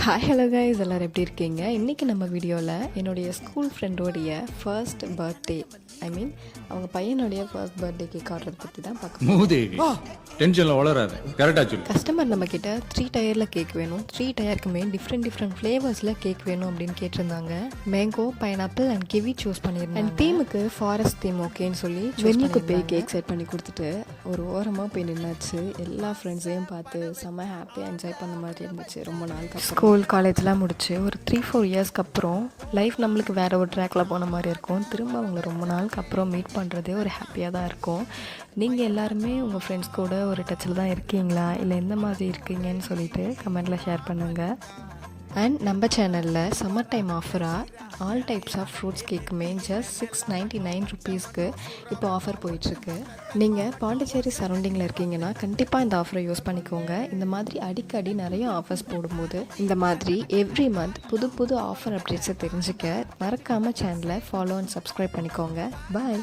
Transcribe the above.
Hi hello guys, எல்லோரும் எப்படி இருக்கீங்க? இன்றைக்கி நம்ம வீடியோவில் என்னுடைய ஸ்கூல் ஃப்ரெண்டோடைய ஃபர்ஸ்ட் பர்த்டே, அவங்க பையனுடைய ஃபர்ஸ்ட் பர்த்டே கேக் ஆர்டர் பற்றி தான் பார்க்கணும். டென்ஷனில் வளராது, கரெக்டாக சொல்லு. கஸ்டமர் நம்மக்கிட்ட 3 டயரில் கேக் வேணும், 3 டயருக்குமே டிஃப்ரெண்ட் ஃப்ளேவர்ஸில் கேக் வேணும் அப்படின்னு கேட்டிருந்தாங்க. Mango, pineapple and kiwi choose பண்ணியிருந்தாங்க. அண்ட் தீமுக்கு ஃபாரஸ்ட் தீம் ஓகேன்னு சொல்லி வெண்ணிக்கு போய் கேக் செட் பண்ணி கொடுத்துட்டு ஒரு ஓரமாக போய் நின்னாச்சு. எல்லா ஃப்ரெண்ட்ஸையும் பார்த்து செம்ம ஹாப்பியாக என்ஜாய் பண்ண மாதிரி இருந்துச்சு. ரொம்ப நாளுக்கு ஸ்கூல் காலேஜ்லாம் முடிச்சு ஒரு 3-4 இயர்ஸ்க்கு அப்புறம் லைஃப் நம்மளுக்கு வேறு ஒரு ட்ராக்கில் போன மாதிரி இருக்கும். திரும்ப அவங்க ரொம்ப நாளுக்கு அப்புறம் மீட் பண்ணுறதே ஒரு ஹாப்பியாக தான் இருக்கும். நீங்கள் எல்லாருமே உங்கள் ஃப்ரெண்ட்ஸ் கூட ஒரு டச்சில் தான் இருக்கீங்களா, இல்லை எந்த மாதிரி இருக்கீங்கன்னு சொல்லிட்டு கமெண்ட்டில் ஷேர் பண்ணுங்கள். அண்ட் நம்ம சேனலில் சம்மர் டைம் ஆஃபராக ஆல் டைப்ஸ் ஆஃப் ஃப்ரூட்ஸ் கேக்குமே ஜஸ்ட் 699 ருபீஸ்க்கு இப்போ ஆஃபர் போயிட்டுருக்கு. நீங்கள் பாண்டிச்சேரி சரௌண்டிங்கில் இருக்கீங்கன்னா கண்டிப்பாக இந்த ஆஃபரை யூஸ் பண்ணிக்கோங்க. இந்த மாதிரி அடிக்கடி நிறைய ஆஃபர்ஸ் போடும்போது இந்த மாதிரி எவ்ரி மந்த் புது ஆஃபர் அப்டேட்ஸை தெரிஞ்சுக்க மறக்காமல் சேனலை ஃபாலோ அண்ட் சப்ஸ்கிரைப் பண்ணிக்கோங்க. பாய்.